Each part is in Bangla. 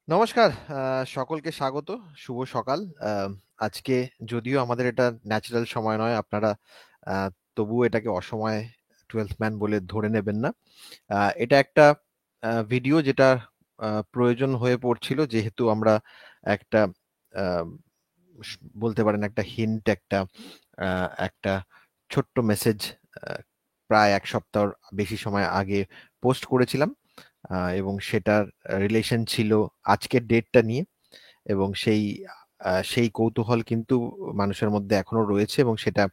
নমস্কার, সকলকে স্বাগত। শুভ সকাল। আজকে যদিও আমাদের এটা ন্যাচারাল সময় নয়, আপনারা আহ, তবুও এটাকে অসময় 12th ম্যান বলে ধরে নেবেন না। এটা একটা ভিডিও যেটা প্রয়োজন হয়ে পড়ছিল, যেহেতু আমরা একটা আহ, বলতে পারেন একটা হিন্ট, একটা ছোট্ট মেসেজ প্রায় এক সপ্তাহ বেশি সময় আগে পোস্ট করেছিলাম। এবং সেটার রিলেশন ছিল আজকের ডেটটা নিয়ে। এবং সেই কৌতূহল কিন্তু মানুষের মধ্যে এখনো রয়েছে, এবং সেটা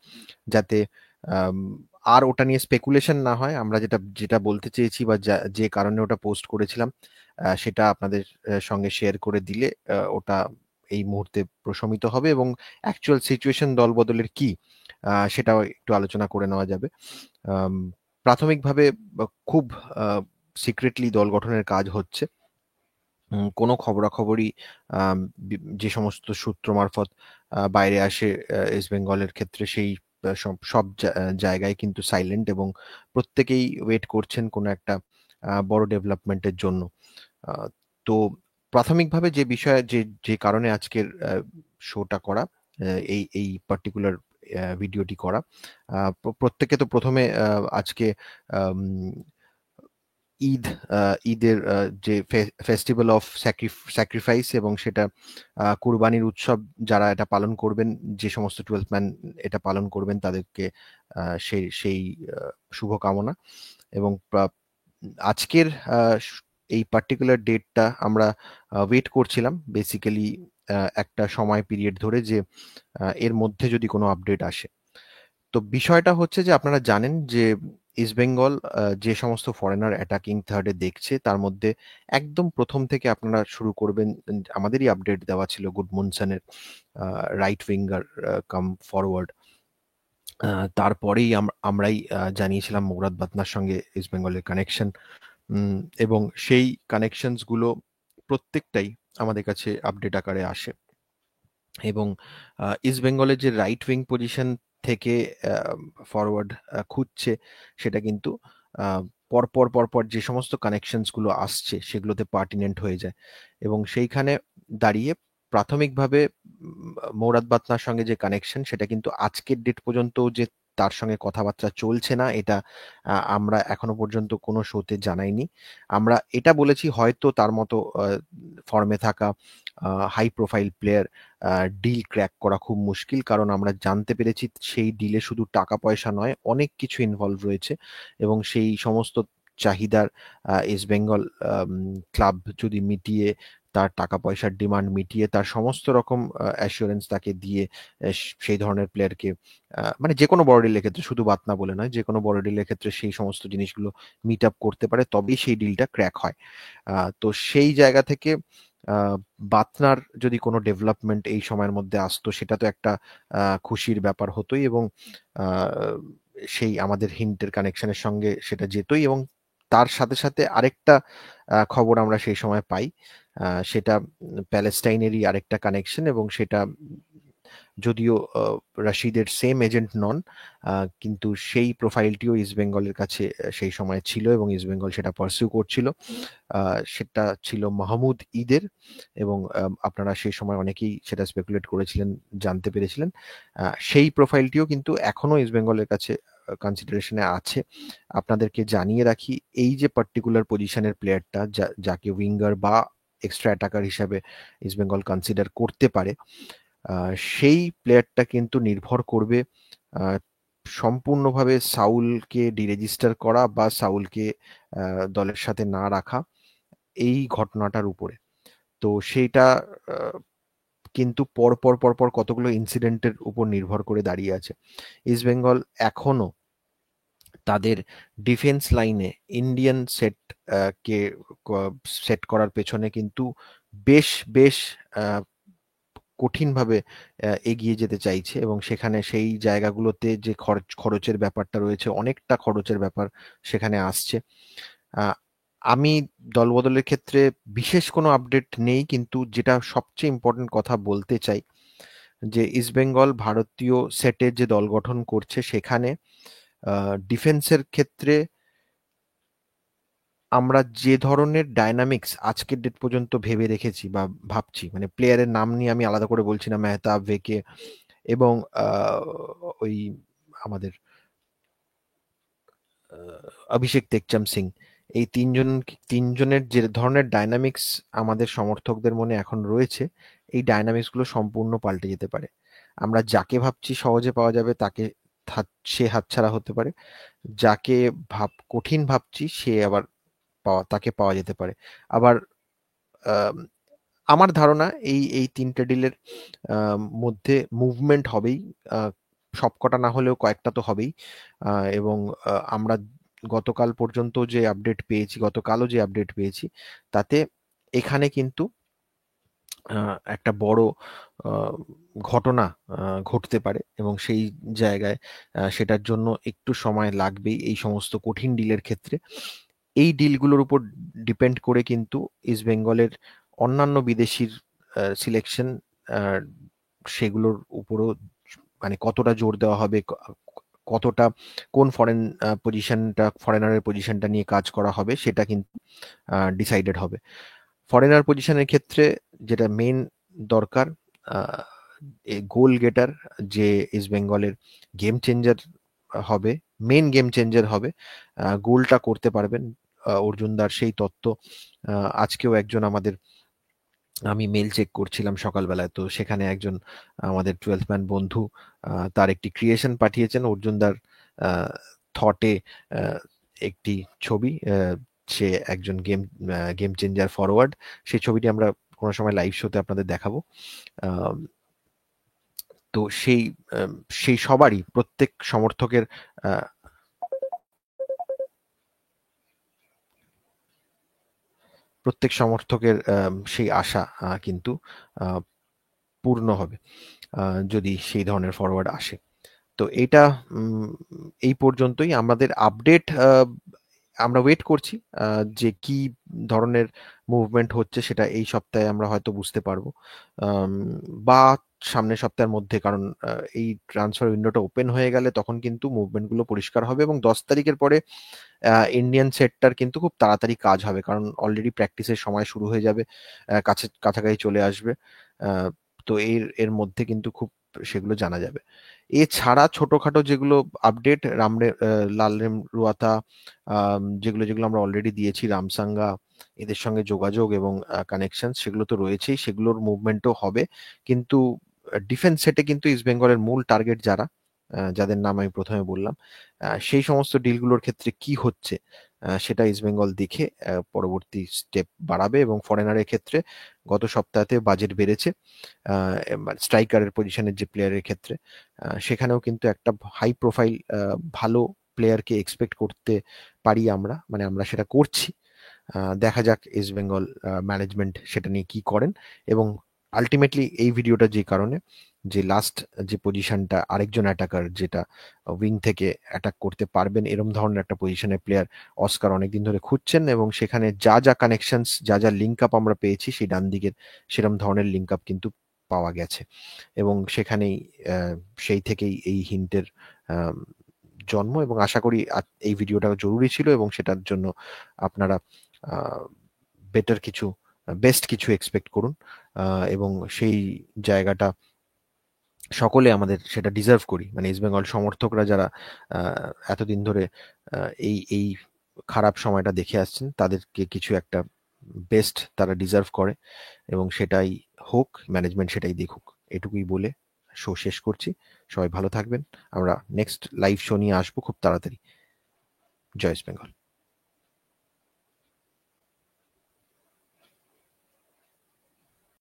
যাতে আম, আর ওটা নিয়ে স্পেকুলেশন না হয়, আমরা যেটা যেটা বলতে চেয়েছি বা যে কারণে ওটা পোস্ট করেছিলাম সেটা আপনাদের সঙ্গে শেয়ার করে দিলে ওটা এই মুহূর্তে প্রশমিত হবে, এবং অ্যাকচুয়াল সিচুয়েশন দল বদলের কি সেটাও একটু আলোচনা করে নেওয়া যাবে। আম, প্রাথমিকভাবে খুব সিক্রেটলি দল গঠনের কাজ হচ্ছে। কোনো খবরাখবরই আম, যে সমস্ত সূত্র মারফত বাইরে আসে ইস্ট বেঙ্গলের ক্ষেত্রে, সেই সব সব জায়গায় কিন্তু সাইলেন্ট, এবং প্রত্যেকেই ওয়েট করছেন কোনো একটা বড় ডেভেলপমেন্টের জন্য। আহ, তো প্রাথমিকভাবে যে বিষয়ে যে যে কারণে আজকের শোটা করা, এই এই পার্টিকুলার ভিডিওটি করা, প্রত্যেকে তো প্রথমে আজকে আম, ঈদ, ঈদের যে ফেস্টিভ্যাল অফ স্যাক্রিফাইস, এবং সেটা কুরবানির উৎসব, যারা এটা পালন করবেন, যে সমস্ত 12th ম্যান এটা পালন করবেন, তাদেরকে সেই সেই শুভকামনা। এবং আজকের আহ, স- এই পার্টিকুলার ডেটটা আমরা ওয়েট করছিলাম বেসিক্যালি একটা সময় পিরিয়ড ধরে, যে এর মধ্যে যদি কোনো আপডেট আসে। তো বিষয়টা হচ্ছে যে আপনারা জানেন যে ইস্ট বেঙ্গল যে সমস্ত ফরেনার অ্যাটাকিং থার্ডে দেখছে, তার মধ্যে একদম প্রথম থেকে আপনারা শুরু করবেন। আমাদেরই আপডেট দেওয়া ছিল গুডমুনসনের, রাইট উইঙ্গার কাম ফরওয়ার্ড। তারপরেই আমরাই জানিয়েছিলাম মুরাদ বাতনার সঙ্গে ইস্ট বেঙ্গলের কানেকশন, এবং সেই কানেকশনস গুলো প্রত্যেকটাই আমাদের কাছে আপডেট আকারে আসে। এবং ইস্ট বেঙ্গলের যে রাইট উইং পজিশন থেকে ফরওয়ার্ড খুঁজছে, সেটা কিন্তু আহ, পরপর পরপর যে সমস্ত কানেকশনস গুলো আসছে সেগুলোতে পার্টিনেন্ট হয়ে যায়। এবং সেইখানে দাঁড়িয়ে প্রাথমিকভাবে মৌরাদ বাতনার সঙ্গে যে কানেকশন, সেটা কিন্তু আজকের ডেট পর্যন্ত যে তার সঙ্গে কথাবার্তা চলছে না, এটা আমরা এখনো পর্যন্ত কোনো শোতে জানাইনি। আমরা এটা বলেছি হয়তো তার মতো ফর্মে থাকা high profile player deal crack করা খুব মুশকিল, কারণ আমরা জানতে পেরেছি সেই ডিলে শুধু টাকা পয়সা নয়, অনেক কিছু ইনভলভ রয়েছে। এবং সেই সমস্ত চাহিদার ইস্ট বেঙ্গল ক্লাব যদি মিটিয়ে, তার টাকা পয়সার ডিমান্ড মিটিয়ে, তার সমস্ত রকম অ্যাসুরেন্স তাকে দিয়ে সেই ধরনের প্লেয়ারকে, মানে যে কোনো বড় ডিলের ক্ষেত্রে, শুধু বাতনা বলে নয়, যে কোনো বড় ডিলের ক্ষেত্রে সেই সমস্ত জিনিসগুলো মিট আপ করতে পারে, তবেই সেই ডিলটা ক্র্যাক হয়। তো সেই জায়গা থেকে আহ, বাতনার যদি কোনো ডেভেলপমেন্ট এই সময়ের মধ্যে আসতো, সেটা তো একটা খুশির ব্যাপার হতোই, এবং আহ, সেই আমাদের হিন্টের কানেকশনের সঙ্গে সেটা যেতই। এবং তার সাথে সাথে আরেকটা খবর আমরা সেই সময় পাই, সেটা প্যালেস্টাইনেরই আরেকটা কানেকশন, এবং সেটা যদিও রাশিদের সেম এজেন্ট নন, কিন্তু সেই প্রোফাইলটিও ইস্ট বেঙ্গলের কাছে সেই সময় ছিল, এবং ইস্ট বেঙ্গল সেটা পারসিউ করছিল। সেটা ছিল মাহমুদ ঈদের। এবং আপনারা সেই সময় অনেকেই সেটা স্পেকুলেট করেছিলেন, জানতে পেরেছিলেন। সেই প্রোফাইলটিও কিন্তু এখনো ইস্ট বেঙ্গলের কাছে কনসিডারেশনে আছে। আপনাদেরকে জানিয়ে রাখি, এই যে পার্টিকুলার পজিশনের প্লেয়ারটা, যাকে উইঙ্গার বা এক্সট্রা অ্যাটাকার হিসাবে ইস্ট বেঙ্গল কনসিডার করতে পারে, সেই প্লেয়ারটা কিন্তু নির্ভর করবে আহ, সম্পূর্ণভাবে সাউলকে ডিরেজিস্টার করা বা সাউলকে দলের সাথে না রাখা, এই ঘটনাটার উপরে। তো সেইটা আহ, কিন্তু পরপর পরপর কতগুলো ইনসিডেন্টের উপর নির্ভর করে দাঁড়িয়ে আছে। ইস্ট বেঙ্গল এখনো তাদের ডিফেন্স লাইনে ইন্ডিয়ান সেট কে সেট করার পেছনে কিন্তু বেশ বেশ আহ, কঠিনভাবে এগিয়ে যেতে চাইছে, এবং সেখানে সেই জায়গাগুলোতে যে খরচের ব্যাপারটা রয়েছে, অনেকটা খরচের ব্যাপার সেখানে আসছে। আহ, আমি দলবদলের ক্ষেত্রে বিশেষ কোনো আপডেট নেই, কিন্তু যেটা সবচেয়ে ইম্পর্টেন্ট কথা বলতে চাই, যে ইস্টবেঙ্গল ভারতীয় সেটের যে দল গঠন করছে, সেখানে ডিফেন্সের ক্ষেত্রে আমরা যে ধরনের ডায়নামিক্স আজকের ডেট পর্যন্ত ভেবে রেখেছি বা ভাবছি, মানে প্লেয়ারের নাম নিয়ে আমি আলাদা করে বলছি না, মেহতাব, ভেকে এবং ওই আমাদের অভিষেক টেকচাম সিং, এই তিনজনের যে ধরনের ডায়নামিক্স আমাদের সমর্থকদের মনে এখন রয়েছে, এই ডায়নামিক্স গুলো সম্পূর্ণ পাল্টে যেতে পারে। আমরা যাকে ভাবছি সহজে পাওয়া যাবে তাকে সে হাতছাড়া হতে পারে, যাকে কঠিন ভাবছি সে আবার তাকে পাওয়া যেতে পারে। আবার আম, আমার ধারণা এই এই তিনটে ডিলের মধ্যে মুভমেন্ট হবেই, আহ, সবকটা না হলেও কয়েকটা তো হবেই। এবং আমরা গতকালও যে আপডেট পেয়েছি তাতে এখানে কিন্তু একটা বড় আহ, ঘটনা ঘটতে পারে, এবং সেই জায়গায় সেটার জন্য একটু সময় লাগবেই এই সমস্ত কঠিন ডিলের ক্ষেত্রে। এই ডিলগুলোর উপর ডিপেন্ড করে কিন্তু ইস্ট বেঙ্গলের অন্যান্য বিদেশির সিলেকশন, সেগুলোর উপরও মানে কতটা জোর দেওয়া হবে, কতটা কোন ফরেনারের পজিশনটা নিয়ে কাজ করা হবে, সেটা কিন্তু ডিসাইডেড হবে। ফরেনার পজিশনের ক্ষেত্রে যেটা মেন দরকার, গোল গেটার, যে ইস্ট বেঙ্গলের গেম চেঞ্জার হবে, মেন গেম চেঞ্জার হবে, গোলটা করতে পারবেন অর্জুনদার সেই তত্ত্ব। আজকেও আমি মেল চেক করছিলাম সকালবেলায়, তো সেখানে একজন আমাদের 12th ম্যান বন্ধু তার একটি ক্রিয়েশন পাঠিয়েছেন অর্জুনদার থটে, একটি ছবি। সে একজন গেম চেঞ্জার ফরওয়ার্ড। সেই ছবিটি আমরা কোনো সময় লাইভ শোতে আপনাদের দেখাবো। আহ, তো আহ, সেই সবারই, আহ, প্রত্যেক সমর্থকের সেই আশা কিন্তু আহ, পূর্ণ হবে যদি সেই ধরনের ফরওয়ার্ড আসে। তো এটা এই পর্যন্তই আমাদের আপডেট। আমরা ওয়েট করছি যে কি ধরনের মুভমেন্ট হচ্ছে, সেটা এই সপ্তাহে আমরা হয়তো বুঝতে পারবো, আম, বা সামনের সপ্তাহের মধ্যে, কারণ এই ট্রান্সফার উইন্ডোটা ওপেন হয়ে গেলে তখন কিন্তু মুভমেন্টগুলো পরিষ্কার হবে, এবং 10 তারিখের পরে ইন্ডিয়ান সেটটার কিন্তু খুব তাড়াতাড়ি কাজ হবে, কারণ অলরেডি প্র্যাকটিসের সময় শুরু হয়ে যাবে, কাছাকাছি চলে আসবে। আহ, তো এর এর মধ্যে কিন্তু খুব সেগুলো জানা যাবে। এছাড়া ছোটখাটো যেগুলো আপডেট, লালরেম রুয়াতা, যেগুলো যেগুলো আমরা অলরেডি দিয়েছি, রামসাঙ্গা, এদের সঙ্গে যোগাযোগ এবং কানেকশন সেগুলো তো রয়েছেই, সেগুলোর মুভমেন্টও হবে। কিন্তু ডিফেন্স সেটে কিন্তু ইস্ট বেঙ্গলের মূল টার্গেট যাদের নাম আমি প্রথমে বললাম, সেই সমস্ত ডিলগুলোর ক্ষেত্রে কি হচ্ছে সেটা ইস্ট বেঙ্গল দেখে পরবর্তী স্টেপ বাড়াবে। এবং ফরেনারের ক্ষেত্রে গত সপ্তাহতে বাজেট বেড়েছে, স্ট্রাইকারের পজিশনের যে প্লেয়ারের ক্ষেত্রে, সেখানেও কিন্তু একটা হাই প্রোফাইল ভালো প্লেয়ারকে এক্সপেক্ট করতে পারি আমরা, মানে আমরা সেটা করছি। দেখা যাক ইস্ট বেঙ্গল ম্যানেজমেন্ট সেটা নিয়ে কি করেন। এবং আলটিমেটলি এই ভিডিওটা যে কারণে, যে লাস্ট যে পজিশনটা আরেকজন অ্যাটাকার, যেটা উইং থেকে অ্যাটাক করতে পারবেন এরম ধরনের একটা পজিশনের প্লেয়ার অস্কার অনেকদিন ধরে খুঁজছেন, এবং সেখানে যা যা কানেকশনস, যা যা লিঙ্ক আপ আমরা পেয়েছি সেই ডান দিকের, সেরম ধরনের লিঙ্ক আপ কিন্তু পাওয়া গেছে। এবং সেখানেই সেই থেকেই এই হিন্টের জন্ম, এবং আশা করি এই ভিডিওটা জরুরি ছিল, এবং সেটার জন্য আপনারা বেটার কিছু, বেস্ট কিছু এক্সপেক্ট করুন। এবং সেই জায়গাটা সকলে আমাদের সেটা ডিজার্ভ করি, মানে ইস্ট বেঙ্গল সমর্থকরা যারা এতদিন ধরে এই এই খারাপ সময়টা দেখে আসছেন, তাদেরকে কিছু একটা বেস্ট তারা ডিজার্ভ করে, এবং সেটাই হোক, ম্যানেজমেন্ট সেটাই দেখুক। এটুকুই বলে শো শেষ করছি। সবাই ভালো থাকবেন। আমরা নেক্সট লাইভ শো নিয়ে আসবো খুব তাড়াতাড়ি। জয় ইস্ট বেঙ্গল।